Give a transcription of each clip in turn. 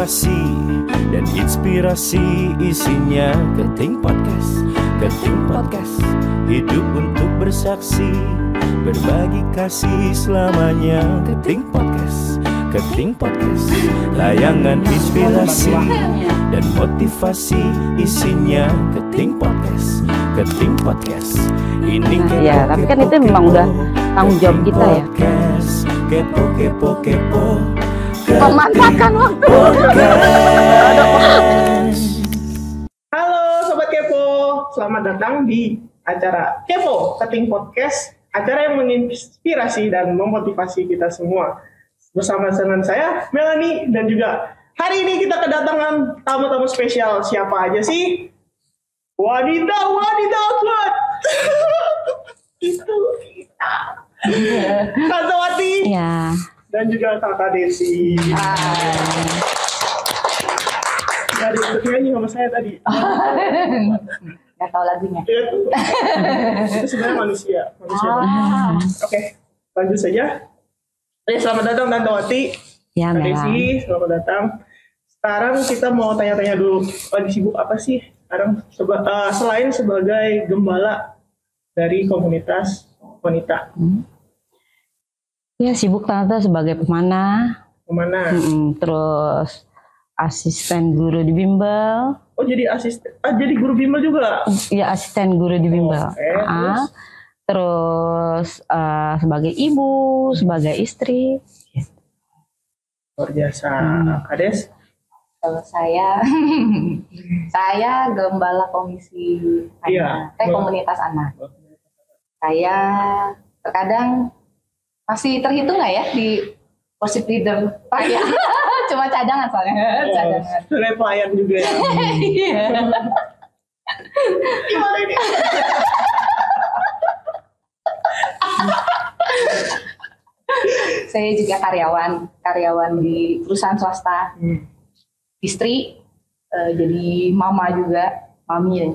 motivasi dan inspirasi, isinya Keting Podcast. Keting Podcast, hidup untuk bersaksi, berbagi kasih selamanya. Keting Podcast, Keting Podcast, layangan inspirasi dan motivasi, isinya Keting Podcast. Keting Podcast, ini ya, tapi kan itu memang udah tanggung jawab kita ya. Kepo. Memanfaatkan waktu. Halo Sobat Kepo, selamat datang di acara Kepo Keting Podcast, acara yang menginspirasi dan memotivasi kita semua. Bersama dengan saya, Melanie, dan juga hari ini kita kedatangan tamu-tamu spesial. Siapa aja sih? Wanita kuat. Itu kita. Tante Wati. Ya. Dan juga Kakak Desi. Tadi ikut nyanyi sama saya tadi. Gak tahu lagunya. Itu sebenarnya manusia. Oke, lanjut saja. Selamat datang Tante Wati. Ya, Kakak Desi, selamat datang. Sekarang kita mau tanya-tanya dulu. Lagi sibuk apa sih? Sekarang selain sebagai gembala dari komunitas wanita. Ya, sibuk Tante sebagai pemanah. Terus asisten guru di bimbel. Oh, jadi jadi guru bimbel juga? Ya, asisten guru di bimbel. Terus sebagai ibu, sebagai istri. Luar biasa. Kades? Kalau saya gembala komisi anak, komunitas anak. Saya terkadang masih terhitung nggak ya di worship leader Pak ya? Cuma cadangan soalnya. Cadangan. Sudah pelayan juga ya. Iya. Gimana ini? Saya juga karyawan di perusahaan swasta. Istri, jadi mama juga, mami.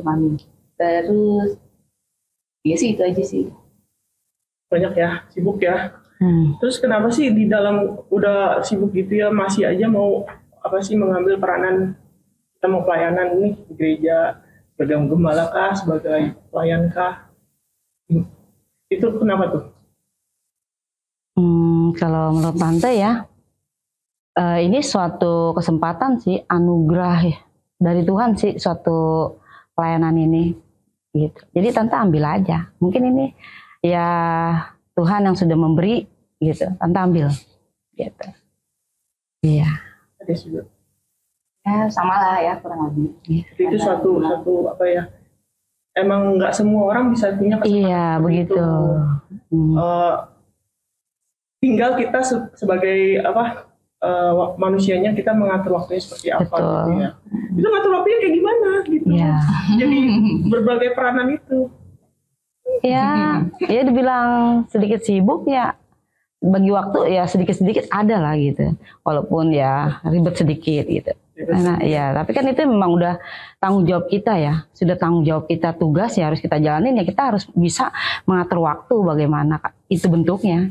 Terus, ya sih itu aja sih. Banyak ya, sibuk ya. Terus kenapa sih di dalam udah sibuk gitu ya masih aja mau mengambil peranan, kita mau pelayanan nih di gereja, sebagai gembala kah, sebagai pelayan kah? Itu kenapa tuh? Kalau menurut Tante ya, ini suatu kesempatan sih, anugerah ya dari Tuhan sih, suatu pelayanan ini gitu. Jadi Tante ambil aja. Mungkin ini ya Tuhan yang sudah memberi gitu. Tante ambil gitu. Iya. Ada juga. Ya sama lah ya kurang lebih. Itu suatu emang nggak semua orang bisa punya kesempatan. Iya begitu. Tinggal kita sebagai manusianya kita mengatur waktunya seperti apa. Betul. Gitu ya. Itu ngatur waktunya kayak gimana gitu. Ya. Jadi berbagai peranan itu. Ya dibilang sedikit sibuk ya, bagi waktu ya sedikit-sedikit ada lah gitu. Walaupun ya ribet sedikit gitu. Karena ya, tapi kan itu memang udah tanggung jawab kita ya. Sudah tanggung jawab kita, tugas ya harus kita jalanin ya, kita harus bisa mengatur waktu bagaimana itu bentuknya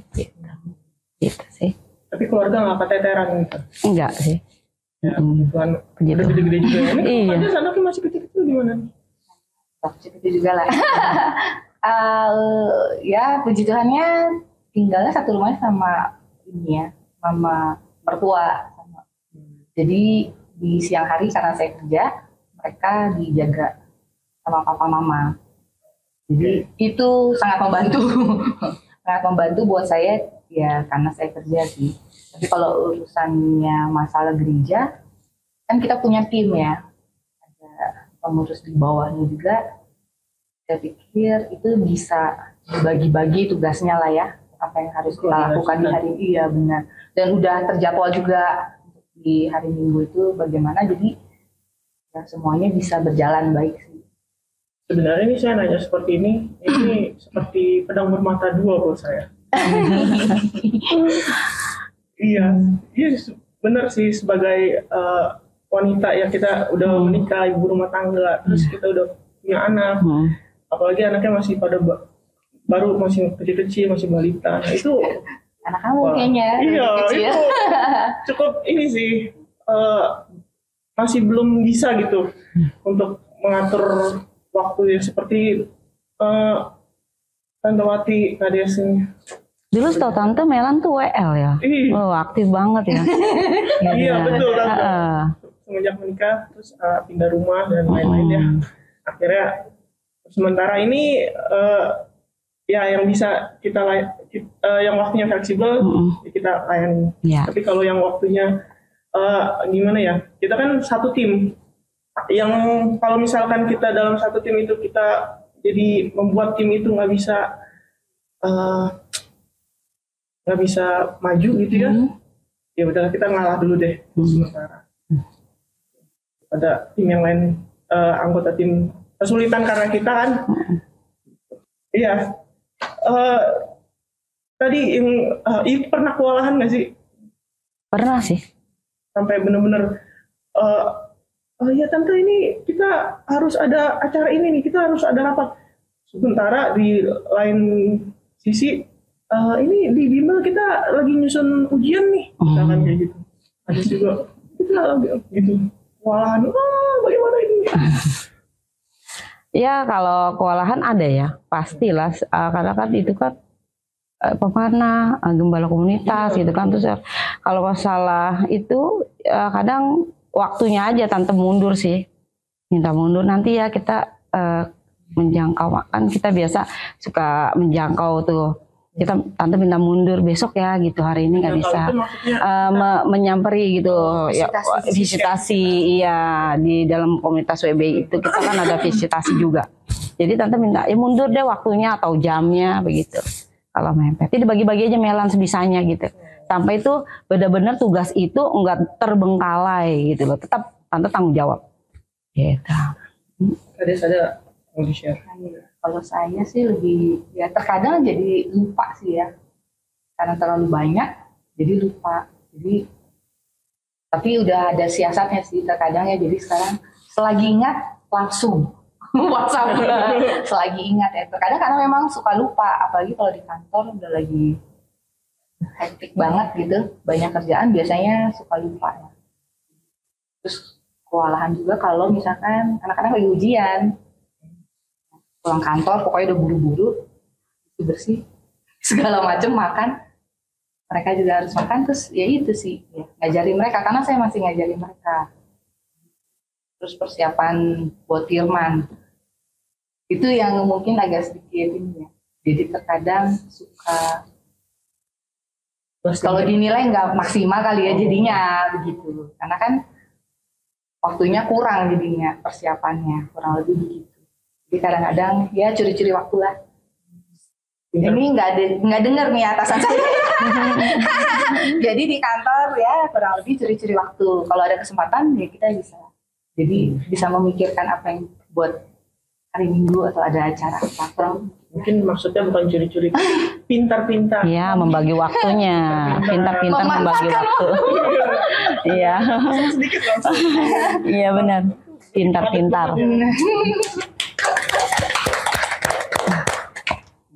gitu sih. Tapi keluarga nggak keteteran gitu? Enggak sih. Ya, Tuhan udah gede-gede juga. Ini iya. Anaknya masih kecil-kecil gimana? Kecil juga lah. Ya puji Tuhannya tinggalnya satu rumah sama ini ya, mama mertua. Jadi di siang hari karena saya kerja, mereka dijaga sama papa mama. Jadi itu sangat membantu. Sangat membantu buat saya ya karena saya kerja sih. Tapi kalau urusannya masalah gereja, kan kita punya tim ya. Ada pengurus di bawahnya juga. Saya pikir itu bisa dibagi-bagi tugasnya lah ya. Apa yang harus kita lakukan di hari ini. Iya benar. Dan udah terjadwal juga di hari Minggu itu bagaimana. Jadi ya semuanya bisa berjalan baik sih. Sebenarnya ini saya nanya seperti ini seperti pedang bermata dua buat saya. Iya, benar sih sebagai wanita ya, kita udah menikah, ibu rumah tangga, terus kita udah punya anak, apalagi anaknya masih pada baru masih kecil-kecil, masih balita. Nah, itu anak kamu kayaknya iya, kecil. itu cukup ini sih masih belum bisa gitu untuk mengatur waktu yang seperti Tante Wati, Kak Desi. Dulu setahu Tante Melan tuh WL ya. Oh, aktif banget ya. Iya betul Tante. Semenjak menikah terus pindah rumah dan lain-lain ya. Akhirnya sementara ini ya yang bisa kita yang waktunya fleksibel kita layani. Tapi kalau yang waktunya gimana ya? Kita kan satu tim. Yang kalau misalkan kita dalam satu tim itu kita jadi membuat tim itu nggak bisa maju gitu ya. Ya udah kita ngalah dulu deh sementara. Ada tim yang lain anggota tim kesulitan karena kita kan. Iya. Tadi yang pernah kewalahan nggak sih? Pernah sih. Sampai bener-bener ya Tante ini kita harus ada acara ini nih, kita harus ada rapat. Sementara di lain sisi ini di Bimbel kita lagi nyusun ujian nih, misalkan kayak gitu. Ada juga kita gitu kewalahan, bagaimana ini? Ya kalau kewalahan ada ya, pastilah. Karena kan itu kan pemanah, gembala komunitas gitu kan. Terus kalau masalah itu kadang waktunya aja Tante mundur sih, minta mundur. Nanti ya kita menjangkau, kan kita biasa suka menjangkau tuh. Tante minta mundur besok ya gitu, hari ini nggak bisa. Menyamperi gitu, ya visitasi, iya di dalam komunitas WBI itu kita kan ada visitasi juga. Jadi Tante minta ya mundur deh waktunya atau jamnya begitu. Kalau mepet, jadi bagi-bagi aja Melan sebisanya gitu. Sampai itu benar-benar tugas itu enggak terbengkalai gitu loh, tetap Tante tanggung jawab. Gitu. Ada mau di-share? Kalau saya sih lebih ya terkadang jadi lupa sih ya, karena terlalu banyak jadi lupa. Jadi tapi udah ada siasatnya sih terkadang ya. Jadi sekarang selagi ingat langsung WhatsApp. Selagi ingat ya. Terkadang karena memang suka lupa, apalagi kalau di kantor udah lagi hektik banget gitu, banyak kerjaan biasanya suka lupa ya. Terus kewalahan juga kalau misalkan anak-anak lagi ujian. Pulang kantor pokoknya udah buru-buru, bersih segala macam, makan, mereka juga harus makan. Terus ya itu sih ya, ngajarin mereka karena saya masih ngajarin mereka. Terus persiapan buat firman itu yang mungkin agak sedikit ini ya, jadi terkadang suka kalau dinilai nggak maksimal kali ya jadinya begitu, karena kan waktunya kurang, jadinya persiapannya kurang lebih begitu. Jadi kadang-kadang ya curi-curi waktu lah. Ini nggak dengar nih atasan saya. Jadi di kantor ya kurang lebih curi-curi waktu. Kalau ada kesempatan ya kita bisa. Jadi bisa memikirkan apa yang buat hari Minggu atau ada acara apa. Mungkin maksudnya bukan curi-curi, pintar-pintar. Iya, membagi waktunya. Pintar-pintar membagi waktu. Iya. Sedikit langsung. Iya benar. Pintar-pintar.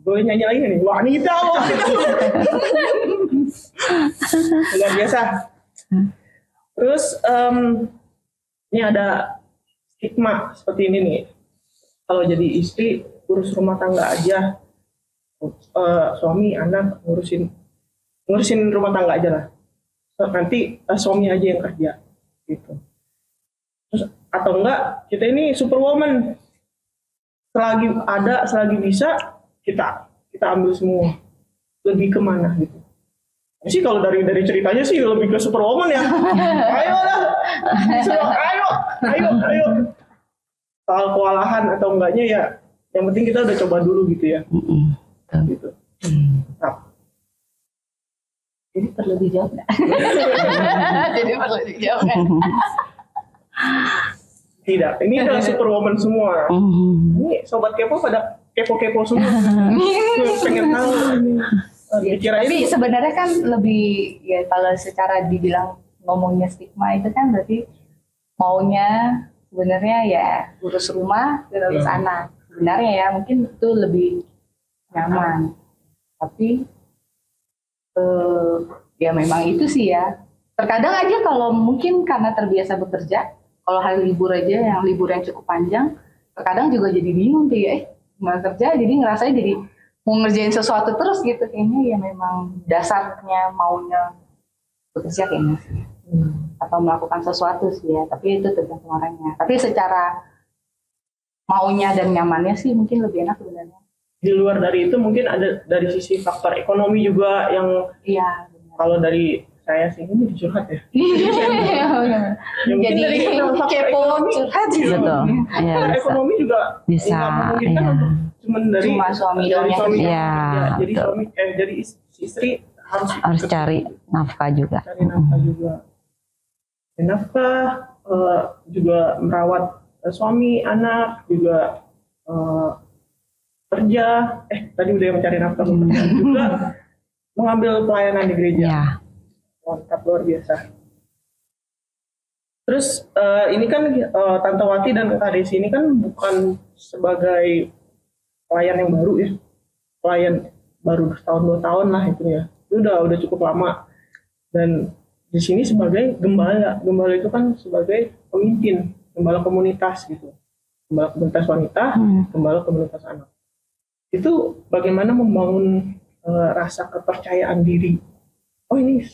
Boleh nyanyi lagi nih, wanita. Luar biasa. Terus ini ada stigma seperti ini nih. Kalau jadi istri urus rumah tangga aja, suami anak ngurusin rumah tangga aja lah. Nanti suami aja yang kerja gitu. Terus atau enggak kita ini superwoman, selagi bisa kita ambil semua. Lebih kemana gitu? Sih kalau dari ceritanya sih lebih ke superwoman ya. Ayolah, ayo. Soal kewalahan atau enggaknya ya, yang penting kita udah coba dulu gitu ya. Gitu. Jadi perlu dijawab nggak? Jadi perlu dijawab nggak? Tidak, ini adalah superwoman semua. Ini sobat kepo pada kepo-kepo semua. Pengen tahu ini. Tapi sebenarnya kan lebih ya, kalau secara dibilang ngomongnya stigma itu kan berarti maunya sebenarnya ya urus rumah dan urus anak. Sebenarnya ya mungkin itu lebih nyaman. Tapi ya memang itu sih ya. Terkadang aja kalau mungkin karena terbiasa bekerja, kalau hari libur aja yang libur yang cukup panjang, terkadang juga jadi bingung tuh ya, mau kerja jadi ngerasanya jadi mau ngerjain sesuatu terus gitu. Kayaknya ya memang dasarnya maunya bekerja kayaknya sih. Atau melakukan sesuatu sih ya, tapi itu tergantung orangnya. Tapi secara maunya dan nyamannya sih mungkin lebih enak sebenarnya. Di luar dari itu mungkin ada dari sisi faktor ekonomi juga yang Iya. kalau dari saya sih ini curhat ya. Ya, mungkin Jadi dari faktor kepo ekonomi, curhat. Betul. Iya, faktor bisa. ekonomi juga Bisa, nggak memungkinkan iya. untuk cuman dari Cuma suami dari doang suami ya. Iya, jadi betul. suami jadi istri Harus cari nafkah juga. cari nafkah juga. Dan nafkah juga merawat suami, anak juga kerja. Tadi udah mencari nafkah bekerja juga mengambil pelayanan di gereja. Ya. Mantap, luar biasa. Terus ini kan Tante Wati dan Kak Desi ini kan bukan sebagai pelayan yang baru ya, pelayan baru setahun 2 tahun lah itu ya, itu udah cukup lama. Dan di sini sebagai gembala itu kan sebagai pemimpin, gembala komunitas gitu, gembala komunitas wanita, gembala komunitas anak. Itu bagaimana membangun rasa kepercayaan diri. Oh ini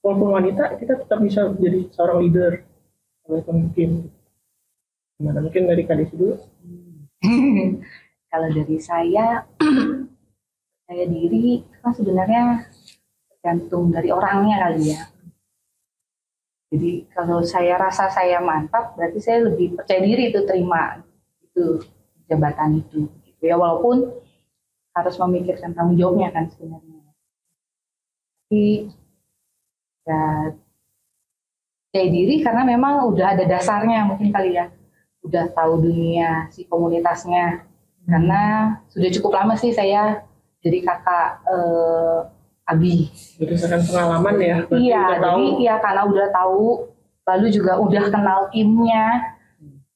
walaupun wanita kita tetap bisa menjadi seorang leader, sebagai pemimpin. Gimana, mungkin dari Kak Desi dulu? Kalau dari saya diri itu kan sebenarnya tergantung dari orangnya kali ya. Jadi kalau saya rasa saya mantap, berarti saya lebih percaya diri itu terima itu jabatan itu. Ya walaupun harus memikirkan tanggung jawabnya kan sebenarnya. Tapi ya percaya diri karena memang udah ada dasarnya mungkin kali ya. Udah tahu dunia si komunitasnya. Karena sudah cukup lama sih saya jadi kakak Abi. Berdasarkan pengalaman ya. Iya, jadi ya karena udah tahu, lalu juga udah kenal timnya.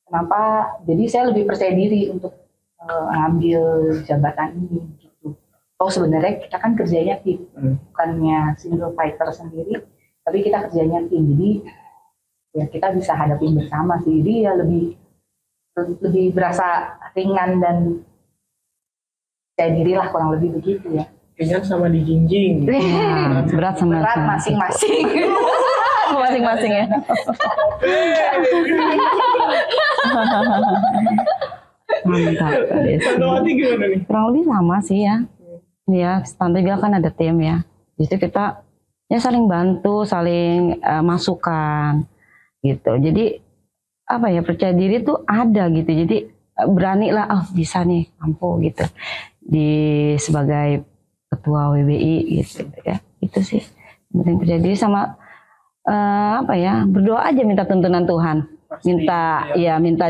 Kenapa? Jadi saya lebih percaya diri untuk ngambil jabatan ini. Gitu. Oh sebenarnya kita kan kerjanya tim, bukannya single fighter sendiri, tapi kita kerjanya tim. Jadi ya kita bisa hadapin bersama sih. Jadi ya lebih berasa ringan dan percaya diri lah, kurang lebih begitu ya. Ringan sama dijinjing. Berat sama Berat masing-masing. Masing-masing ya. Mantap. Tante Wati gimana nih? Kurang lebih sama sih ya. Ya, Tante bilang kan ada tim ya. Justru kita ya saling bantu, saling masukan gitu. Jadi apa ya, percaya diri tuh ada gitu. Jadi berani lah, oh bisa nih, mampu gitu. Di sebagai ketua WBI gitu ya. Itu sih. Penting percaya diri sama apa ya, berdoa aja minta tuntunan Tuhan. Pasti, Minta minta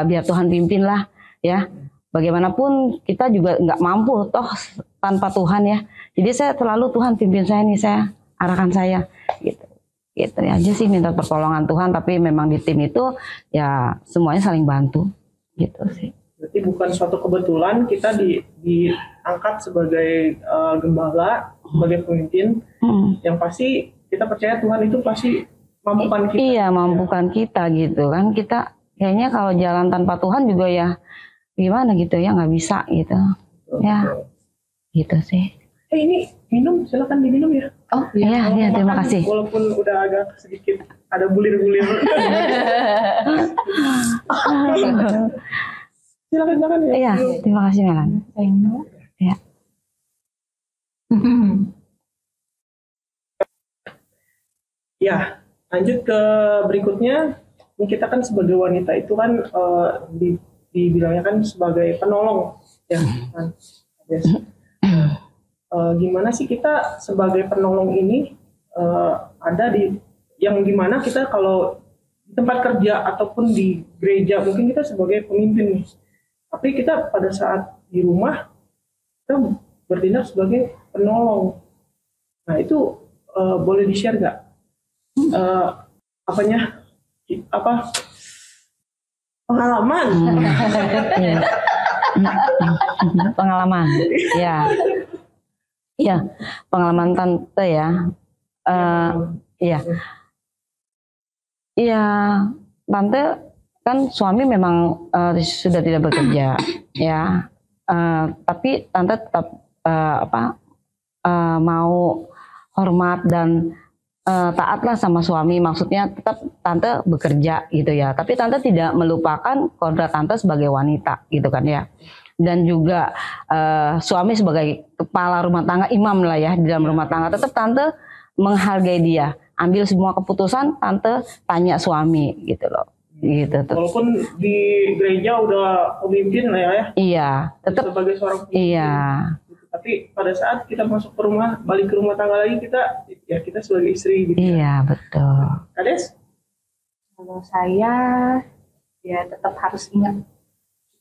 biar Tuhan pimpin lah ya. Bagaimanapun kita juga nggak mampu toh tanpa Tuhan ya. Jadi saya selalu Tuhan pimpin saya nih, saya arahkan saya gitu. Gitu aja sih, minta pertolongan Tuhan, tapi memang di tim itu ya semuanya saling bantu gitu sih. Berarti bukan suatu kebetulan kita diangkat sebagai gembala, sebagai pemimpin. Yang pasti kita percaya Tuhan itu pasti mampukan kita. Iya, mampukan kita gitu kan. Kita kayaknya kalau jalan tanpa Tuhan juga ya gimana gitu ya, nggak bisa gitu. Ya, gitu sih. Ini minum, silakan diminum ya. Oh Iya, iya, terima Makan, kasih. Walaupun udah agak sedikit ada bulir-bulir. Silakan ya. Iya, terima kasih Melan. Ya. Ya, lanjut ke berikutnya. Ini kita kan sebagai wanita itu kan dibilangnya kan sebagai penolong, ya kan. Gimana sih kita sebagai penolong ini ada di yang gimana kita kalau di tempat kerja ataupun di gereja mungkin kita sebagai pemimpin nih, tapi kita pada saat di rumah kita bertindak sebagai penolong. Nah itu boleh di-share nggak pengalaman? Pengalaman, ya. Iya, pengalaman Tante ya. Iya. Iya, tante kan suami memang sudah tidak bekerja, ya. Tapi tante tetap mau hormat dan taatlah sama suami. Maksudnya tetap tante bekerja gitu ya. Tapi tante tidak melupakan kodrat tante sebagai wanita gitu kan ya. Dan juga suami sebagai kepala rumah tangga, imam lah ya di dalam rumah tangga. Tetap tante menghargai dia. Ambil semua keputusan, tante tanya suami gitu loh. Gitu. Walaupun di gereja udah pemimpin lah ya. Iya, tetap sebagai seorang pemimpin. Iya. Gitu. Tapi pada saat kita masuk ke rumah, balik ke rumah tangga lagi kita sebagai istri gitu. Iya, betul. Kades? Kalau saya ya tetap harus ingat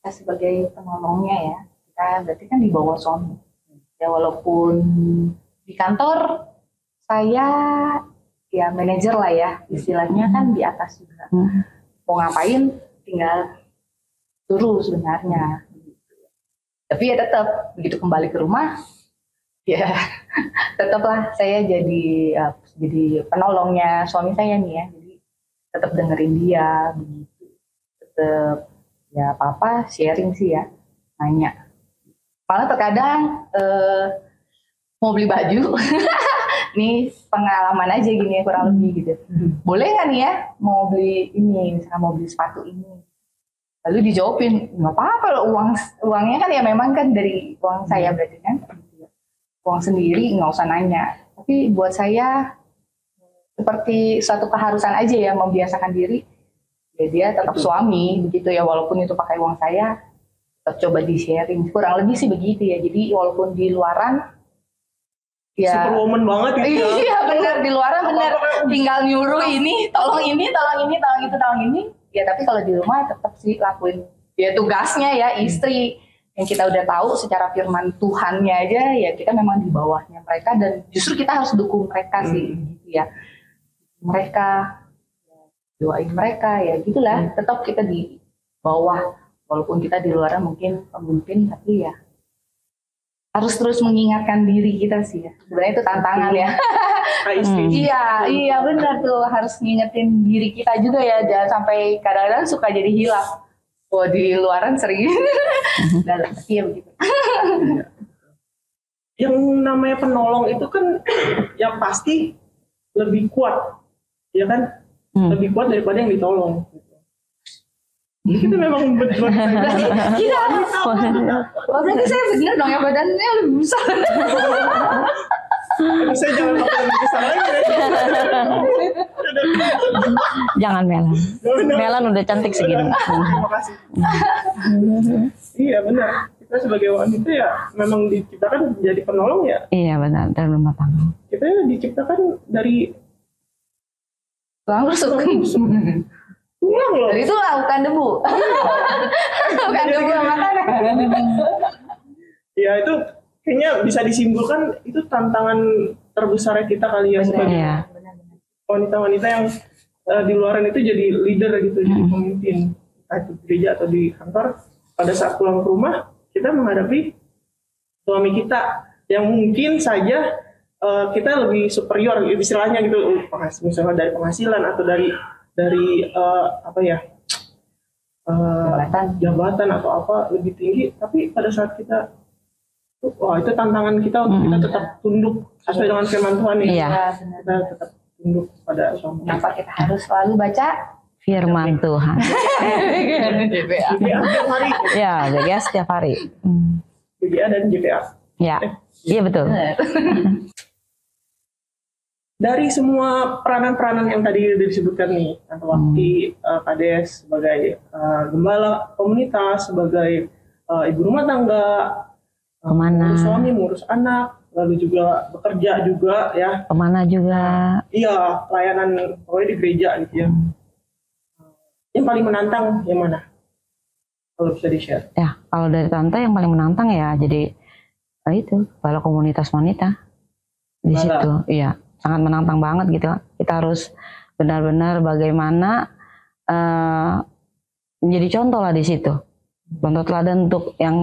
kita sebagai penolongnya ya. Kita berarti kan di bawah suami. Ya walaupun di kantor saya ya manajer lah ya, istilahnya kan di atas juga. Mau ngapain tinggal suruh sebenarnya. Tapi ya tetap begitu kembali ke rumah, ya tetaplah saya jadi penolongnya suami saya nih ya. Jadi tetap dengerin dia, begitu. Tetap ya apa sharing sih ya, nanya. Malah terkadang mau beli baju. Ini pengalaman aja gini ya, kurang lebih gitu. Boleh nggak nih ya mau beli ini, misalnya mau beli sepatu ini. Lalu dijawabin, nggak apa-apa loh, uangnya kan ya memang kan dari uang saya berarti kan. Uang sendiri nggak usah nanya. Tapi buat saya seperti suatu keharusan aja ya, membiasakan diri. Ya dia tetap suami begitu ya, walaupun itu pakai uang saya, tetap coba di-sharing. Kurang lebih sih begitu ya. Jadi walaupun di luaran, ya, Superwoman banget gitu ya. Iya benar, di luaran benar, tinggal nyuruh ini, tolong ini, tolong ini, tolong itu, tolong ini. Ya tapi kalau di rumah tetap sih lakuin ya tugasnya ya istri. Yang kita udah tahu secara firman Tuhannya aja ya, kita memang di bawahnya mereka dan justru kita harus dukung mereka sih gitu ya. Mereka doain mereka ya gitulah, tetap kita di bawah walaupun kita di luaran mungkin pemimpin, tapi ya harus terus mengingatkan diri kita sih ya. Sebenarnya itu tantangan ya. Iya benar tuh, harus ngingetin diri kita juga ya, jangan sampai kadang-kadang suka jadi hilaf. Oh di luaran sering. Dalam iya begitu. Yang namanya penolong itu kan yang pasti lebih kuat, ya kan? Lebih kuat daripada yang ditolong. Jadi kita memang betul. Iya. Berarti saya benar dong ya, badannya lebih besar. Saya jangan ngomong besar lagi. Jangan Melan. Melan udah cantik segini. Terima kasih. Iya benar. Kita sebagai wanita ya memang diciptakan jadi penolong ya. Iya benar, dalam rumah tangga. Kita diciptakan dari Tulang rusuk. tulang loh. Dari tulang, bukan debu. Bukan debu makanan. Ya itu kayaknya bisa disimpulkan itu tantangan terbesar kita kali ya sebagai wanita-wanita yang di luaran itu jadi leader gitu, jadi pemimpin entah di gereja atau di kantor. Pada saat pulang ke rumah kita menghadapi suami kita yang mungkin saja kita lebih superior istilahnya gitu, misalnya dari penghasilan atau dari apa ya jabatan atau apa lebih tinggi, tapi pada saat kita itu tantangan kita untuk kita tetap tunduk sesuai dengan firman Tuhan ya. Iya. Kita tetap tunduk pada suami. Kenapa kita harus selalu baca Firman Tuhan. GPA setiap hari. Ya, GPA setiap hari. GPA dan GPA. Ya, iya betul. Dari semua peranan-peranan yang tadi disebutkan nih, atau Wakti, Kades sebagai gembala komunitas, sebagai ibu rumah tangga, Pemana. suami, ngurus anak, lalu juga bekerja juga ya. Pemana juga. Iya, pelayanan pokoknya di gereja gitu ya. Yang paling menantang yang mana? Kalau bisa di-share. Ya, kalau dari tante yang paling menantang ya jadi itu kepala komunitas wanita di situ. Iya, sangat menantang banget gitu. Kita harus benar-benar bagaimana menjadi contoh lah di situ. Contoh teladan untuk yang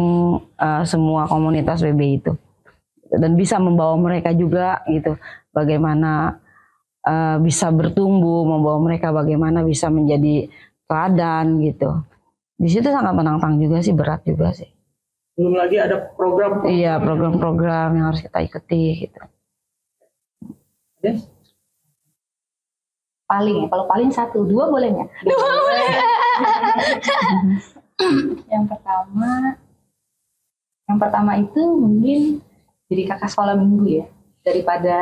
semua komunitas BB itu. Dan bisa membawa mereka juga gitu. Bagaimana bisa bertumbuh, membawa mereka bagaimana bisa menjadi teladan gitu. Di situ sangat menantang juga sih, berat juga sih. Belum lagi ada program. Iya, program-program yang harus kita ikuti gitu. Yes. Paling ya, kalau paling 1, 2 boleh nggak? Yang pertama itu mungkin jadi kakak sekolah minggu ya. Daripada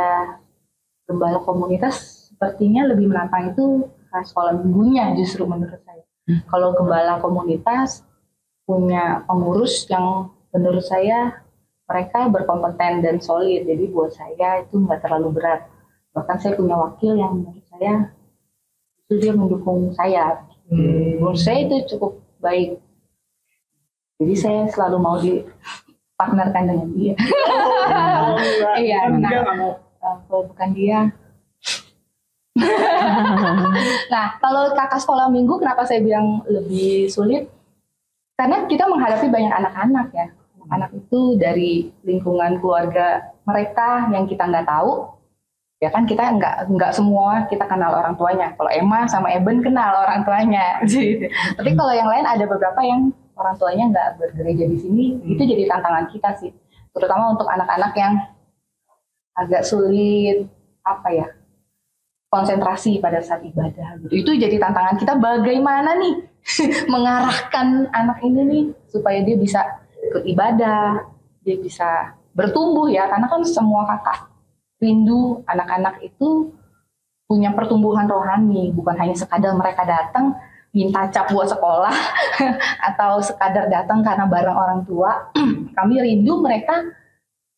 gembala komunitas, sepertinya lebih menantang itu kakak sekolah minggunya justru menurut saya. Kalau gembala komunitas punya pengurus yang menurut saya mereka berkompeten dan solid, jadi buat saya itu nggak terlalu berat. Bahkan saya punya wakil yang menurut saya itu dia mendukung saya. Menurut saya itu cukup baik. Jadi saya selalu mau dipartnerkan dengan dia. Iya, kalau bukan dia. Nah, kalau kakak sekolah minggu, kenapa saya bilang lebih sulit? Karena kita menghadapi banyak anak-anak ya. Anak itu dari lingkungan keluarga mereka yang kita nggak tahu. Ya kan kita nggak semua kita kenal orang tuanya. Kalau Emma sama Eben kenal orang tuanya. Tapi kalau yang lain ada beberapa yang orang tuanya nggak bergereja di sini. Itu jadi tantangan kita sih. Terutama untuk anak-anak yang agak sulit konsentrasi pada saat ibadah. Itu jadi tantangan kita bagaimana nih mengarahkan anak ini nih supaya dia bisa ikut ibadah, dia bisa bertumbuh ya. Karena kan semua kakak rindu anak-anak itu punya pertumbuhan rohani, bukan hanya sekadar mereka datang minta cap buat sekolah atau sekadar datang karena bareng orang tua. Kami rindu mereka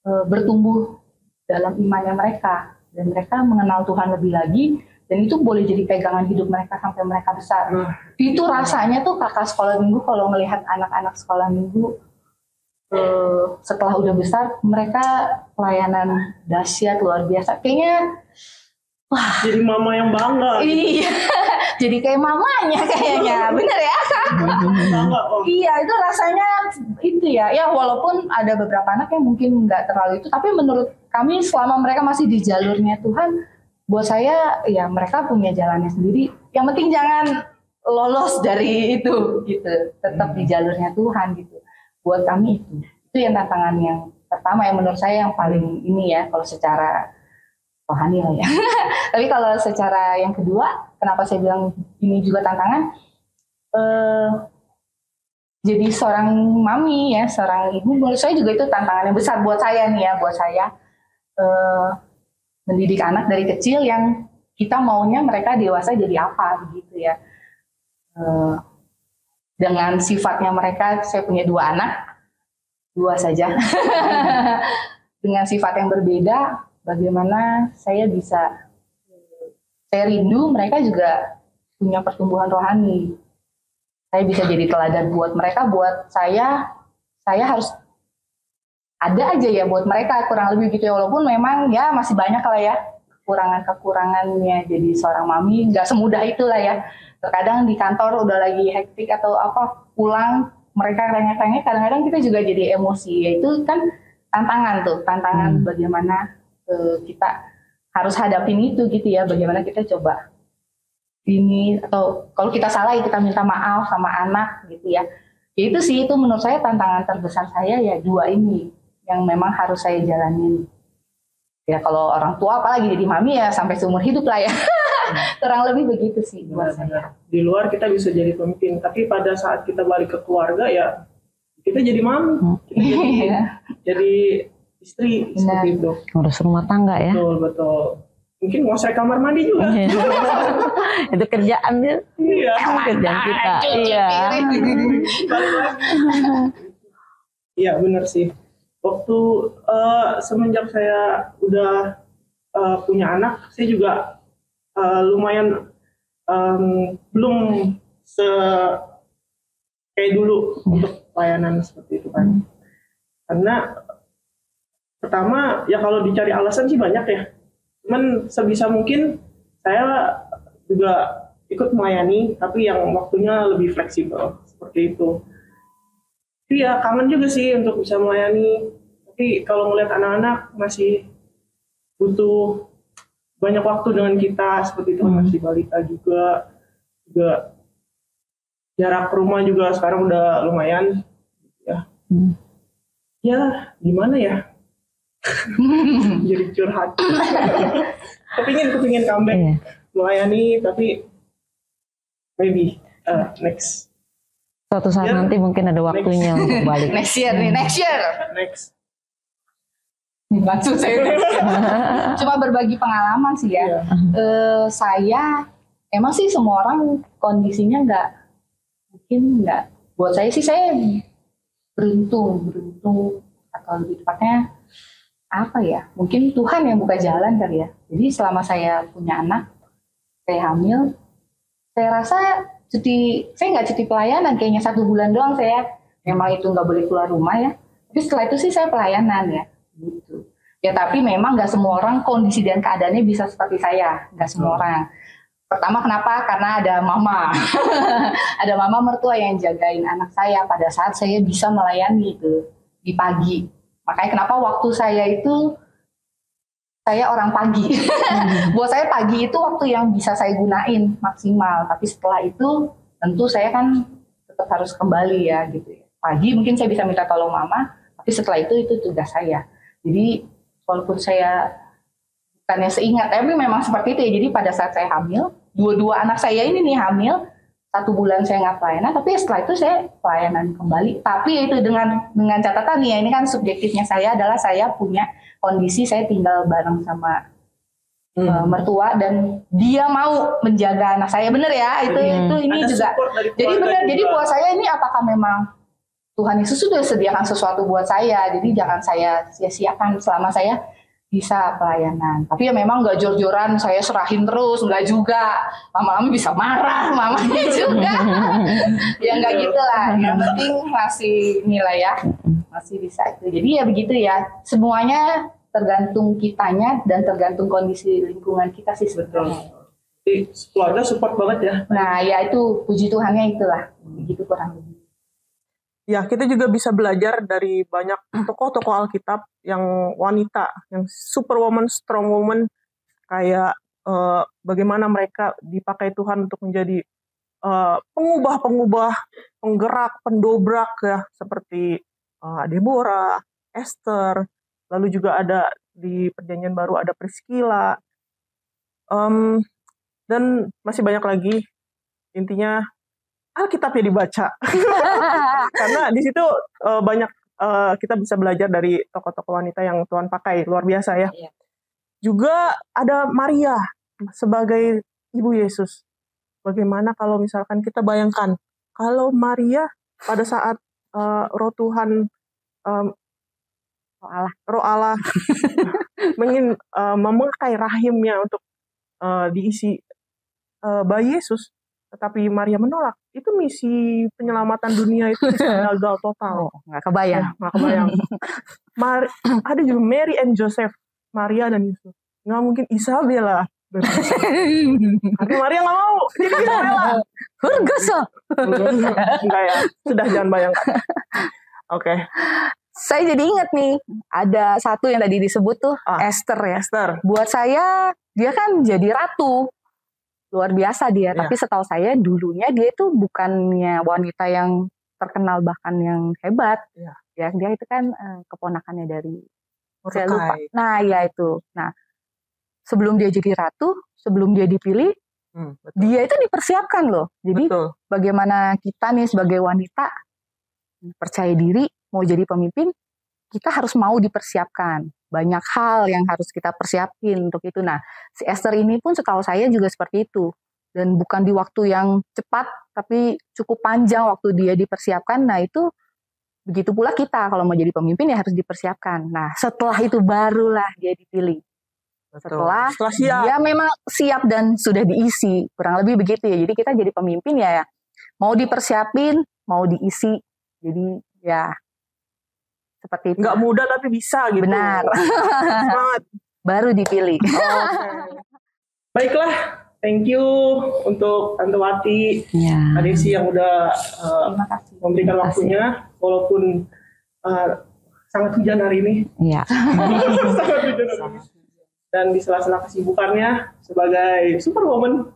bertumbuh dalam imannya mereka dan mereka mengenal Tuhan lebih lagi, dan itu boleh jadi pegangan hidup mereka sampai mereka besar. Itu rasanya tuh kakak sekolah minggu kalau melihat anak-anak sekolah minggu setelah udah besar, mereka pelayanan dahsyat luar biasa. Kayaknya wah, jadi mama yang bangga. Iya, jadi kayak mamanya kayaknya, bener ya? Bangga, Iya, itu rasanya itu ya. Ya walaupun ada beberapa anak yang mungkin nggak terlalu itu, tapi menurut kami selama mereka masih di jalurnya Tuhan, buat saya ya mereka punya jalannya sendiri. Yang penting jangan lolos dari itu gitu, tetap di jalurnya Tuhan gitu. Buat kami itu yang tantangan yang pertama yang menurut saya yang paling ini ya, kalau secara rohani lah ya. Tapi kalau secara yang kedua, kenapa saya bilang ini juga tantangan? Jadi seorang mami ya, seorang ibu, menurut saya juga itu tantangan yang besar buat saya nih ya, buat saya mendidik anak dari kecil yang kita maunya mereka dewasa jadi apa begitu ya. Dengan sifatnya mereka, saya punya 2 anak, 2 saja. Dengan sifat yang berbeda, bagaimana saya rindu mereka juga punya pertumbuhan rohani. Saya bisa jadi teladan buat mereka, buat saya harus ada aja ya buat mereka, kurang lebih gitu ya. Walaupun memang ya masih banyak lah ya kekurangannya jadi seorang mami, nggak semudah itulah ya. Terkadang di kantor udah lagi hektik atau apa, pulang mereka rengek-rengek, kadang-kadang kita juga jadi emosi. Ya itu kan tantangan bagaimana kita harus hadapin itu gitu ya, bagaimana kita coba ini, atau kalau kita salah ya kita minta maaf sama anak gitu ya. Ya itu sih, itu menurut saya tantangan terbesar saya ya 2 ini yang memang harus saya jalanin. Ya kalau orang tua apalagi jadi mami ya sampai seumur hidup lah ya. Kurang lebih begitu sih buat saya. Di luar kita bisa jadi pemimpin, tapi pada saat kita balik ke keluarga ya kita jadi mami, kita jadi istri. Benar. Seperti itu. Ngurus rumah tangga ya. Betul. Mungkin ngosek kamar mandi juga. Itu kerjaan dia. Iya. Kerjaan kita. Iya. Iya benar sih. Waktu semenjak saya udah punya anak, saya juga lumayan belum kayak dulu untuk pelayanan seperti itu kan. Karena pertama ya kalau dicari alasan sih banyak ya. Cuman sebisa mungkin saya juga ikut melayani, tapi yang waktunya lebih fleksibel seperti itu. Iya, kangen juga sih untuk bisa melayani. Tapi kalau ngeliat anak-anak masih butuh banyak waktu dengan kita seperti itu, masih balita juga jarak rumah juga sekarang udah lumayan ya. Ya gimana ya, jadi curhat. kepingin comeback melayani, tapi maybe next suatu saat nanti mungkin ada waktunya untuk balik. Next year. Langsung saya cuma berbagi pengalaman sih ya. Saya emang sih semua orang kondisinya nggak. Buat saya sih saya beruntung atau lebih tepatnya apa ya? Mungkin Tuhan yang buka jalan kali ya. Jadi selama saya punya anak, saya hamil, saya rasa saya nggak cuti pelayanan, kayaknya 1 bulan doang saya. Memang itu nggak boleh keluar rumah ya. Tapi setelah itu sih saya pelayanan ya. Gitu. Ya tapi memang nggak semua orang kondisi dan keadaannya bisa seperti saya, nggak semua orang. Pertama kenapa? Karena ada mama, ada mama mertua yang jagain anak saya pada saat saya bisa melayani itu di pagi. Makanya kenapa waktu saya itu saya orang pagi. Buat saya pagi itu waktu yang bisa saya gunain maksimal. Tapi setelah itu tentu saya kan tetap harus kembali ya gitu ya. Pagi mungkin saya bisa minta tolong mama, tapi setelah itu tugas saya. Jadi walaupun saya bukannya seingat, tapi memang seperti itu ya. Jadi pada saat saya hamil, dua anak saya ini nih hamil, 1 bulan saya nggak pelayanan, tapi setelah itu saya pelayanan kembali. Tapi itu dengan catatan ya, ini kan subjektifnya saya adalah saya punya kondisi saya tinggal bareng sama mertua dan dia mau menjaga anak saya, bener ya itu ini juga. Jadi benar, jadi buat saya ini apakah memang Tuhan Yesus sudah sediakan sesuatu buat saya, jadi jangan saya sia-siakan selama saya bisa pelayanan. Tapi ya memang nggak jor-joran saya serahin terus, nggak juga. Lama-lama bisa marah, mamanya juga. Ya nggak gitu lah. Yang penting masih nilai ya, masih bisa itu. Jadi ya begitu ya. Semuanya tergantung kitanya dan tergantung kondisi lingkungan kita sih sebetulnya. Jadi keluarga support banget ya. Nah ya itu puji Tuhannya itulah. Begitu kurang lebih. Ya, kita juga bisa belajar dari banyak tokoh-tokoh Alkitab yang wanita, yang superwoman, strong woman, kayak bagaimana mereka dipakai Tuhan untuk menjadi pengubah, penggerak, pendobrak ya, seperti Deborah, Esther, lalu juga ada di Perjanjian Baru ada Priscilla, dan masih banyak lagi. Intinya Alkitabnya dibaca, karena di situ banyak kita bisa belajar dari tokoh-tokoh wanita yang Tuhan pakai, luar biasa ya. Iya. Juga ada Maria sebagai ibu Yesus. Bagaimana kalau misalkan kita bayangkan, kalau Maria pada saat Roh Tuhan, Roh Allah ingin memakai rahimnya untuk diisi bayi Yesus, tetapi Maria menolak. Itu misi penyelamatan dunia itu bisa gagal total. Nggak kebayang. Ada juga Mary and Joseph, Maria dan Yusuf. Nggak mungkin Isabella. Tapi Maria nggak mau. Jadi Isabella. Enggak ya. Sudah, jangan bayangkan. Oke. Saya jadi ingat nih, ada satu yang tadi disebut tuh Esther ya. Esther. Buat saya dia kan jadi ratu. Luar biasa dia, tapi setahu saya dulunya dia itu bukannya wanita yang terkenal bahkan yang hebat. Ya, dia itu kan keponakannya dari saya lupa. Nah, ya itu. Nah, sebelum dia jadi ratu, sebelum dia dipilih, dia itu dipersiapkan loh. Jadi bagaimana kita nih sebagai wanita percaya diri mau jadi pemimpin, kita harus mau dipersiapkan. Banyak hal yang harus kita persiapin untuk itu. Nah, si Esther ini pun setahu saya juga seperti itu. Dan bukan di waktu yang cepat, tapi cukup panjang waktu dia dipersiapkan. Nah, itu begitu pula kita. Kalau mau jadi pemimpin ya harus dipersiapkan. Nah, setelah itu barulah dia dipilih. Setelah dia memang siap dan sudah diisi. Kurang lebih begitu ya. Jadi kita jadi pemimpin ya mau dipersiapin, mau diisi. Jadi ya seperti itu. Nggak mudah tapi bisa gitu. Benar. Semangat. Baru dipilih. Baiklah, thank you untuk Tante Wati, Adesi yang udah memberikan waktunya, walaupun sangat hujan hari ini. Iya. Sangat hujan hari ini. dan di sela-sela kesibukannya sebagai superwoman.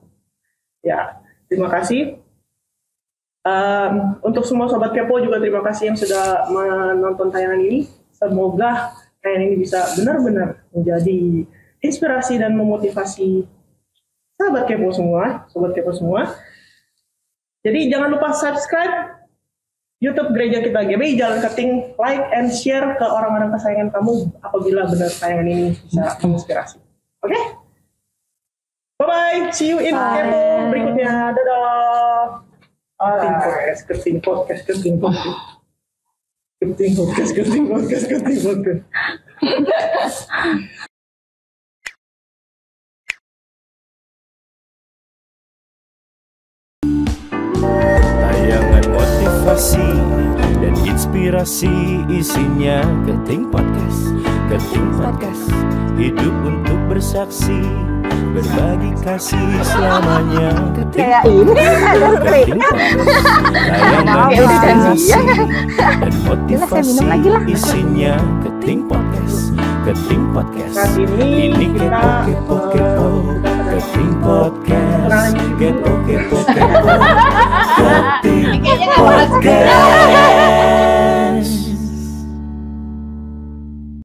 Ya, terima kasih. Untuk semua Sobat Kepo juga terima kasih yang sudah menonton tayangan ini. Semoga tayangan ini bisa benar-benar menjadi inspirasi dan memotivasi Sobat Kepo semua. Jadi jangan lupa subscribe YouTube Gereja Kita GBI Jalan Keting, like and share ke orang-orang kesayangan kamu apabila benar tayangan ini bisa menginspirasi. Oke? Bye-bye, see you in Kepo berikutnya. Dadah. Keting podcast. Tayangan motivasi dan inspirasi isinya Keting Podcast. Keting Podcast, hidup untuk bersaksi, berbagi kasih selamanya. Kayak ini ada trik. Tayangan inspirasi dan motivasi isinya Keting Podcast. Keting Podcast, Saat ini kepo. Keting Podcast, kepo. Keting Podcast.